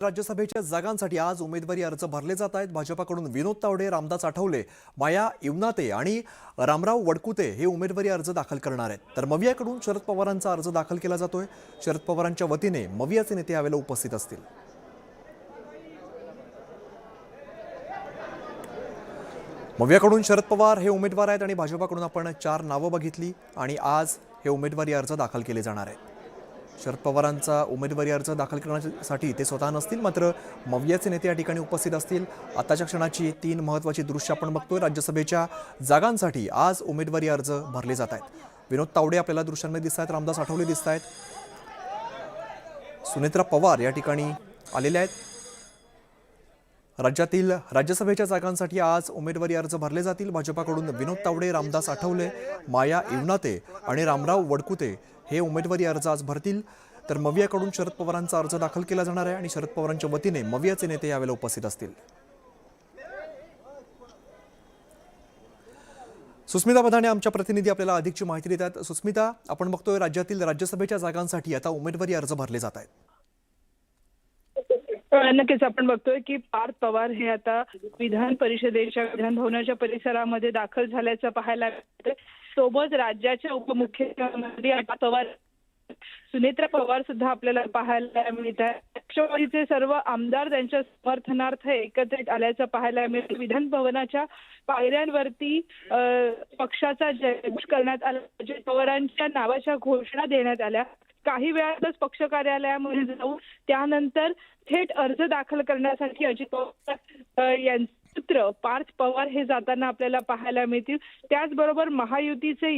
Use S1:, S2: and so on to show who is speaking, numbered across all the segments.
S1: राज्यसभेच्या जागांसाठी आज उमेदवारी अर्ज भरले जात आहेत। भाजपाकडून विनोद तावडे, रामदास आठवले, माया इवनाते आणि रामराव वडकुते हे उमेदवारी अर्ज दाखल करणार आहेत। तर मवियाकडून शरद पवारांचा अर्ज दाखल केला जातोय। शरद पवारांच्या वतीने मवियाचे नेते यावेळेला उपस्थित असतील। मवियाकडून शरद पवार हे उमेदवार आहेत आणि भाजपाकडून आपण 4 नावं बघितली आणि आज हे उमेदवारी अर्ज दाखल केले जाणार आहेत। शरद पवारांचा उमेदवारी अर्ज दाखल करण्यासाठी ते स्वतः नसतील, मात्र मवियाचे नेते या ठिकाणी उपस्थित असतील। आताच्या क्षणाची 3 महत्त्वाची दृश्य आपण बघतोय। राज्यसभेच्या जागांसाठी आज उमेदवारी अर्ज भरले जात आहेत। विनोद तावडे आपल्याला दृश्यांमध्ये दिसत आहेत, रामदास आठवले दिसत आहेत, सुनेत्रा पवार या ठिकाणी आलेल्या आहेत। राज्यातील राज्यसभेच्या जागांसाठी आज उमेदवारी अर्ज भरले जातील। भाजपाकडून विनोद तावडे, रामदास आठवले, माया इवनाते आणि रामराव वडकुते हे उमेदवारी अर्ज आज भरतील। तर मवियाकडून शरद पवारांचा अर्ज दाखल केला जाणार आहे आणि शरद पवारांच्या वतीने मवियाचे नेते यावेळेला उपस्थित असतील। सुस्मिता बधाणे आमच्या प्रतिनिधी आपल्याला अधिकची माहिती देतात। सुस्मिता, आपण बघतोय राज्यातील राज्यसभेच्या जागांसाठी आता उमेदवारी अर्ज भरले जात आहेत।
S2: नक्कीच आपण बघतोय की पार्थ पवार हे आता विधान परिषदेच्या विधान भवनाच्या परिसरामध्ये दाखल झाल्याचं पाहायला मिळतंय। सोबत राज्याच्या उपमुख्यमंत्री पार्थ पवार, सुनेत्रा पवार सुद्धा आपल्याला पाहायला मिळत आहे। राष्ट्रवादीचे सर्व आमदार त्यांच्या समर्थनार्थ एकत्रित आल्याचं पाहायला मिळतं। विधान भवनाच्या पायऱ्यांवरती पक्षाचा जयघोष करण्यात आला। अजित पवारांच्या नावाच्या घोषणा देण्यात आल्या। काही वेळातच पक्ष कार्यालयामध्ये जाऊन त्यानंतर थेट अर्ज दाखल करण्यासाठी अजित पवार यांचे पुत्र पार्थ पवार हे जाताना आपल्याला पाहायला मिळतील। त्याचबरोबर महायुतीचे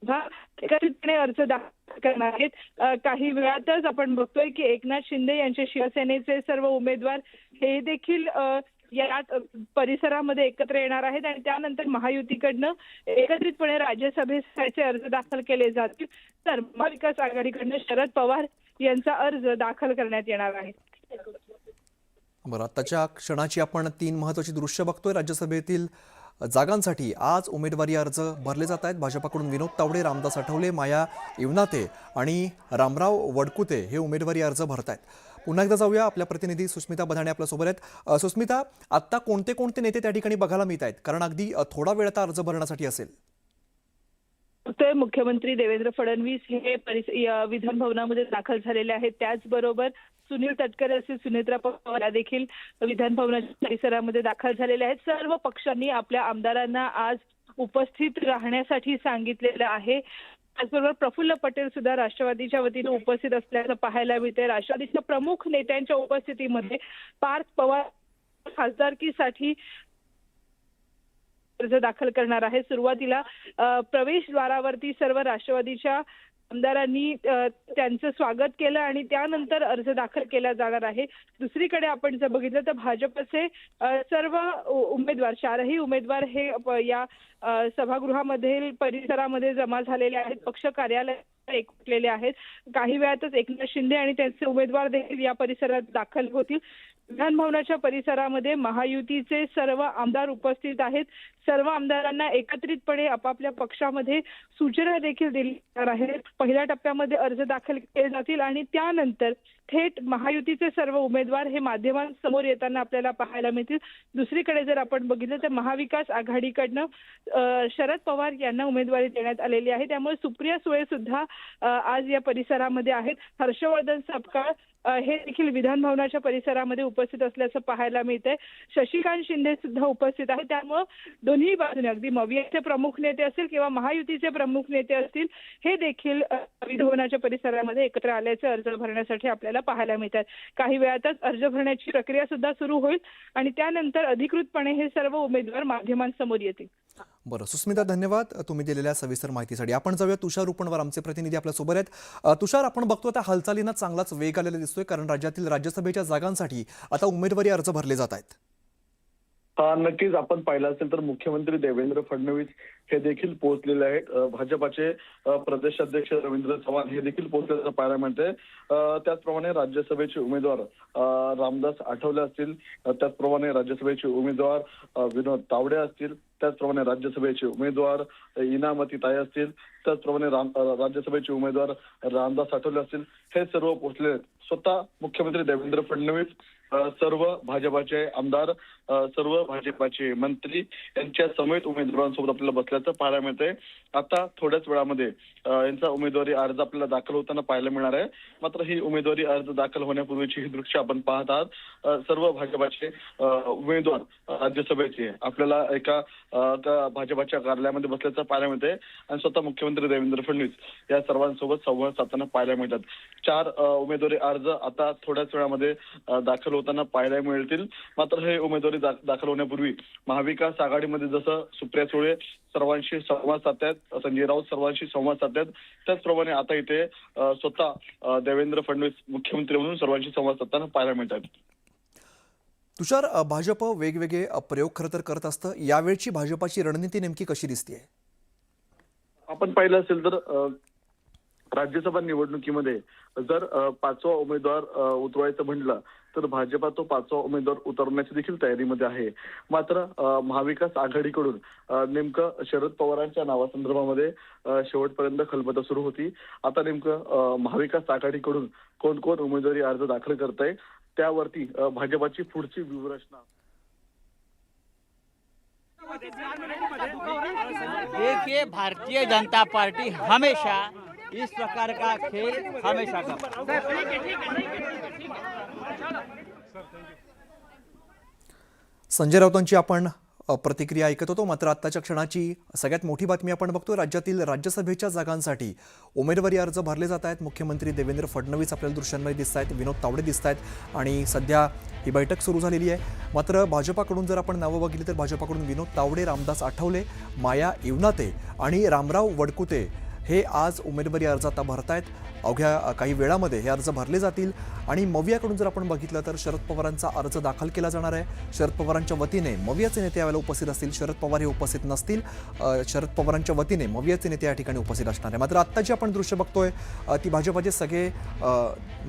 S2: एकत्रितपणे अर्ज दाखल करणार आहेत। काही वेळातच आपण बघतोय की एकनाथ शिंदे यांचे शिवसेनेचे सर्व उमेदवार हे देखील या परिसरामध्ये एकत्र येणार आहेत आणि त्यानंतर महायुतीकडनं एकत्रितपणे राज्यसभेसाठी अर्ज दाखल केले जातील। तर महाविकास आघाडीकडनं शरद पवार यांचा अर्ज दाखल करण्यात येणार आहे।
S1: बरं, आताच्या क्षणाची आपण 3 महत्त्वाची दृश्य बघतोय। राज्यसभेतील जागांसाठी आज उमेदवारी अर्ज भरले जात आहेत। भाजपाकडून विनोद तावडे, रामदास आठवले, माया इवनाते आणि रामराव वडकुते हे उमेदवारी अर्ज भरत आहेत। पुन्हा एकदा जाऊया, आपल्या प्रतिनिधी सुस्मिता बधाणे आपल्यासोबत आहेत। सुस्मिता, आता कोणते कोणते नेते त्या ठिकाणी बघायला मिळत आहेत? कारण अगदी थोडा वेळ आता अर्ज भरण्यासाठी असेल।
S2: मुख्यमंत्री देवेंद्र फडणवीस हे विधान भवनामध्ये दाखल झालेले आहेत। त्याचबरोबर सुनील तटकरे असे सुनेत्रा पवार देखील विधान भवनाच्या परिसरामध्ये दाखल झालेले आहेत। सर्व पक्षांनी आपल्या आमदारांना आज उपस्थित राहण्यासाठी सांगितलेलं आहे। त्याचबरोबर प्रफुल्ल पटेल सुद्धा राष्ट्रवादीच्या वतीने उपस्थित असल्याचं पाहायला मिळतंय। राष्ट्रवादीच्या प्रमुख नेत्यांच्या उपस्थितीमध्ये पार्थ पवार खासदारकीसाठी अर्ज दाखल करणार आहे। सुरुवातीला प्रवेशद्वारावरती सर्व राष्ट्रवादीच्या आमदारांनी त्यांचं स्वागत केलं आणि त्यानंतर अर्ज दाखल केला जाणार आहे। दुसरीकडे आपण जर बघितलं तर भाजपचे सर्व उमेदवार, 4ही उमेदवार हे या सभागृहामधील परिसरामध्ये जमा झालेले आहेत। पक्ष कार्यालय एकवटलेले आहेत। काही वेळातच एकनाथ शिंदे आणि त्यांचे उमेदवार देखील या परिसरात दाखल होतील। विधान भवनाच्या परिसरामध्ये महायुतीचे सर्व आमदार उपस्थित आहेत। सर्व आमदारांना एकत्रितपणे आपापल्या पक्षामध्ये सूचना देखील दिल्या आहेत। पहिल्या टप्प्यामध्ये अर्ज दाखल केले जातील आणि त्यानंतर थेट महायुतीचे सर्व उमेदवार हे माध्यमांसमोर येताना आपल्याला पाहायला मिळतील। दुसरीकडे जर आपण बघितलं तर महाविकास आघाडीकडनं शरद पवार यांना उमेदवारी देण्यात आलेली आहे। त्यामुळे सुप्रिया सुळे सुद्धा आज या परिसरामध्ये आहेत। हर्षवर्धन सपकाळ हे देखील विधान भवनाच्या परिसरामध्ये उपस्थित असल्याचं पाहायला मिळतंय। शशिकांत शिंदे सुद्धा उपस्थित आहेत। त्यामुळे दोन्ही बाजूने अगदी मवियाचे प्रमुख नेते असतील किंवा महायुतीचे प्रमुख नेते असतील, हे देखील विधान भवनाच्या परिसरामध्ये एकत्र आल्याचे अर्ज भरण्यासाठी आपल्याला पाहायला मिळतात। काही वेळातच अर्ज भरण्याची प्रक्रिया सुद्धा सुरू होईल आणि त्यानंतर अधिकृतपणे हे सर्व उमेदवार माध्यमांसमोर येतील।
S1: बरं सुस्मिता, धन्यवाद तुम्ही दिलेल्या सविस्तर माहितीसाठी। आपण जाऊया तुषार उपणवर, आमचे प्रतिनिधी आपल्या सोबत आहेत। तुषार, आपण बघतो आता हालचालींना चांगलाच वेग आलेला दिसतोय, कारण राज्यातील राज्यसभेच्या जागांसाठी आता उमेदवारी अर्ज भरले जात आहेत।
S3: नक्कीच आपण पाहिलं असेल तर मुख्यमंत्री देवेंद्र फडणवीस हे देखील पोहोचलेले आहेत. भाजपाचे प्रदेशाध्यक्ष रवींद्र चव्हाण हे देखील पोहोचल्याचं पाहायला मिळतंय. त्याचप्रमाणे राज्यसभेचे उमेदवार रामदास आठवले असतील, त्याचप्रमाणे राज्यसभेचे उमेदवार विनोद तावडे असतील, त्याचप्रमाणे राज्यसभेचे उमेदवार इनामती ताई असतील, त्याचप्रमाणे राज्यसभेचे उमेदवार रामदास आठवले असतील, हे सर्व पोहोचले आहेत. स्वतः मुख्यमंत्री देवेंद्र फडणवीस, सर्व भाजपाचे आमदार, सर्व भाजपाचे मंत्री यांच्या समेत उमेदवारांसोबत आपल्याला बसल्याचं पाहायला मिळतंय. आता थोड्याच वेळामध्ये यांचा उमेदवारी अर्ज आपल्याला दाखल होताना पाहायला मिळणार आहे. मात्र ही उमेदवारी अर्ज दाखल होण्यापूर्वीची ही दृश्य आपण पाहत आहात. सर्व भाजपाचे उमेदवार राज्यसभेचे आपल्याला एका भाजपाच्या कार्यालयामध्ये बसल्याचं पाहायला मिळतंय आणि स्वतः मुख्यमंत्री देवेंद्र फडणवीस या सर्वांसोबत संवाद साधताना पाहायला मिळतात. 4 उमेदवारी अर्ज आता थोड्याच वेळामध्ये दाखल होताना पाहायला मिळतील. मात्र हे उमेदवारी दाखल होण्यापूर्वी महाविकास आघाडीमध्ये जसं सुप्रिया सुळे सर्वांशी संवाद साधतात, संजय राऊत सर्वांशी संवाद साधतात, त्याचप्रमाणे आता इथे स्वतः देवेंद्र फडणवीस मुख्यमंत्री म्हणून सर्वांशी संवाद साधताना पाहायला मिळतात.
S1: तुषार, भाजप वेगवेगळे प्रयोग खरं तर करत असतं. यावेळची भाजपाची रणनीती नेमकी कशी दिसतेय?
S3: आपण पाहिलं असेल तर राज्यसभा निवडणुकीमध्ये जर 5वा उमेदवार उतरवायचं म्हटलं तर भाजपा तो 5वा उमेदवार उतरवण्याची देखील तयारीमध्ये आहे. मात्र महाविकास आघाडीकडून नेमकं शरद पवारांच्या नावासंदर्भामध्ये शेवटपर्यंत खलबतं सुरू होती. आता नेमकं महाविकास आघाडीकडून कोण कोण उमेदवारी अर्ज दाखल करताय त्यावरती भाजपाची पुढची व्यूहरचना.
S4: देखिए, भारतीय जनता पार्टी हमेशा इस प्रकार का खेल हमेशा करती है.
S1: संजय राऊतांची आपण प्रतिक्रिया ऐकत होतो. मात्र आत्ताच्या क्षणाची सगळ्यात मोठी बातमी आपण बघतो. राज्यातील राज्यसभेच्या जागांसाठी उमेदवारी अर्ज भरले जात आहेत. मुख्यमंत्री देवेंद्र फडणवीस आपल्याला दृश्यांमध्ये दिसत आहेत, विनोद तावडे दिसत आहेत आणि सध्या ही बैठक सुरू झालेली आहे. मात्र भाजपाकडून जर आपण नावं बघितली तर भाजपाकडून विनोद तावडे, रामदास आठवले, माया इवनाते आणि रामराव वडकुते हे आज उमेदवारी अर्ज आता भरतायत. अवघ्या काही वेळामध्ये हे अर्ज भरले जातील. आणि मवियाकडून जर आपण बघितलं तर शरद पवारांचा अर्ज दाखल केला जाणार आहे. शरद पवारांच्या वतीने मवियाचे नेते यावेळेला उपस्थित असतील. शरद पवार हे उपस्थित नसतील. शरद पवारांच्या वतीने मवियाचे नेते या ठिकाणी उपस्थित असणार आहे. मात्र आत्ता जी आपण दृश्य बघतोय ती भाजपाचे सगळे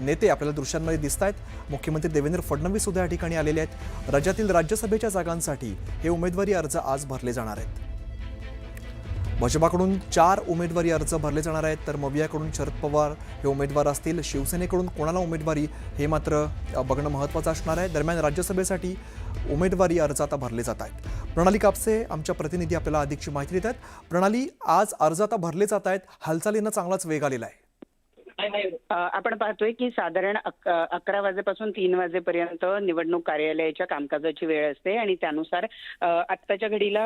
S1: नेते आपल्याला दृश्यांमध्ये दिसत आहेत. मुख्यमंत्री देवेंद्र फडणवीस सुद्धा या ठिकाणी आलेले आहेत. राज्यातील राज्यसभेच्या जागांसाठी हे उमेदवारी अर्ज आज भरले जाणार आहेत. भाजपाकडून 4 उमेदवारी अर्ज भरले जाणार आहेत, तर मवियाकडून शरद पवार हे उमेदवार असतील. शिवसेनेकडून कोणाला उमेदवारी हे मात्र बघणं महत्त्वाचं असणार आहे. दरम्यान राज्यसभेसाठी उमेदवारी अर्ज आता भरले जात आहेत. प्रणाली कापसे आमच्या प्रतिनिधी आपल्याला अधिकची माहिती देत आहेत. प्रणाली, आज अर्ज आता भरले जात आहेत, हालचालींना चांगलाच वेग आलेला आहे.
S5: आपण पाहतोय की साधारण 11 वाजेपासून 3 वाजेपर्यंत निवडणूक कार्यालयाच्या कामकाजाची वेळ असते आणि त्यानुसार आत्ताच्या घडीला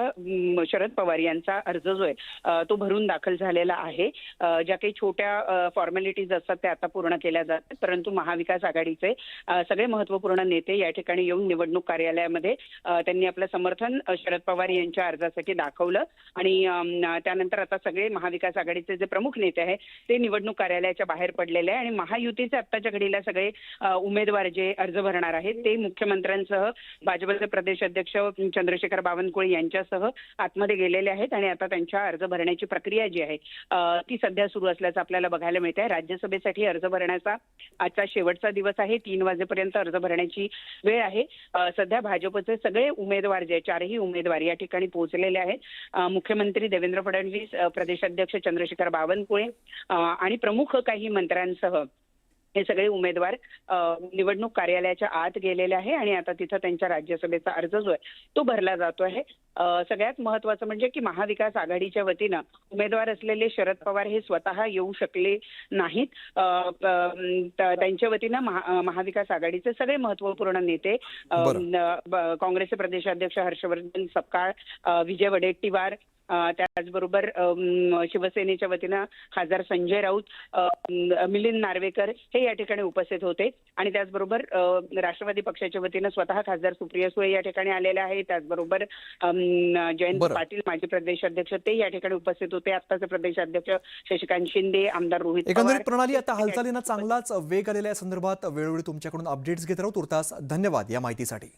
S5: शरद पवार यांचा अर्ज जो आहे तो भरून दाखल झालेला आहे. ज्या काही छोट्या फॉर्मॅलिटीज असतात त्या आता पूर्ण केल्या जातात, परंतु महाविकास आघाडीचे सगळे महत्त्वपूर्ण नेते या ठिकाणी येऊन निवडणूक कार्यालयामध्ये त्यांनी आपलं समर्थन शरद पवार यांच्या अर्जासाठी दाखवलं आणि त्यानंतर आता सगळे महाविकास आघाडीचे जे प्रमुख नेते आहेत ते निवडणूक कार्यालयाच्या बाहेर पडलेले आहे आणि महायुतीचे आत्ताच्या घडीला सगळे उमेदवार जे अर्ज भरणार आहेत ते मुख्यमंत्र्यांसह भाजपचे प्रदेश अध्यक्ष चंद्रशेखर बावनकुळे यांच्यासह आतमध्ये गेलेले आहेत आणि आता त्यांच्या अर्ज भरण्याची प्रक्रिया जी आहे ती सध्या सुरू असल्याचं आपल्याला बघायला मिळत आहे. राज्यसभेसाठी अर्ज भरण्याचा आजचा शेवटचा दिवस आहे. 3 वाजेपर्यंत अर्ज भरण्याची वेळ आहे. सध्या भाजपचे सगळे उमेदवार जे 4ही उमेदवार या ठिकाणी पोहोचलेले आहेत. मुख्यमंत्री देवेंद्र फडणवीस, प्रदेशाध्यक्ष चंद्रशेखर बावनकुळे आणि प्रमुख काही मंत्र्यांसह हे सगळे उमेदवार निवडणूक कार्यालयाच्या आत गेलेले आहे आणि आता तिथं त्यांच्या राज्यसभेचा अर्ज जो आहे तो भरला जातो आहे. सगळ्यात महत्त्वाचं म्हणजे की महाविकास आघाडीच्या वतीनं उमेदवार असलेले शरद पवार हे स्वतः येऊ शकले नाहीत. त्यांच्या वतीनं महाविकास आघाडीचे सगळे महत्त्वपूर्ण नेते काँग्रेसचे प्रदेशाध्यक्ष हर्षवर्धन सपकाळ, विजय वडेट्टीवार, त्याचबरोबर शिवसेनेच्या वतीनं खासदार संजय राऊत, मिलिंद नार्वेकर हे या ठिकाणी उपस्थित होते आणि त्याचबरोबर राष्ट्रवादी पक्षाच्या वतीनं स्वतः खासदार सुप्रिया सुळे या ठिकाणी आलेले आहेत. त्याचबरोबर जयंत पाटील माजी प्रदेशाध्यक्ष ते या ठिकाणी उपस्थित होते. आत्ताचे प्रदेशाध्यक्ष शशिकांत शिंदे, आमदार रोहित
S1: एकंदरीत प्रणाली, आता हालचालींना चांगलाच वेग आलेल्या संदर्भात वेळोवेळी तुमच्याकडून अपडेट्स घेत राहू. तुर्तास धन्यवाद या माहितीसाठी.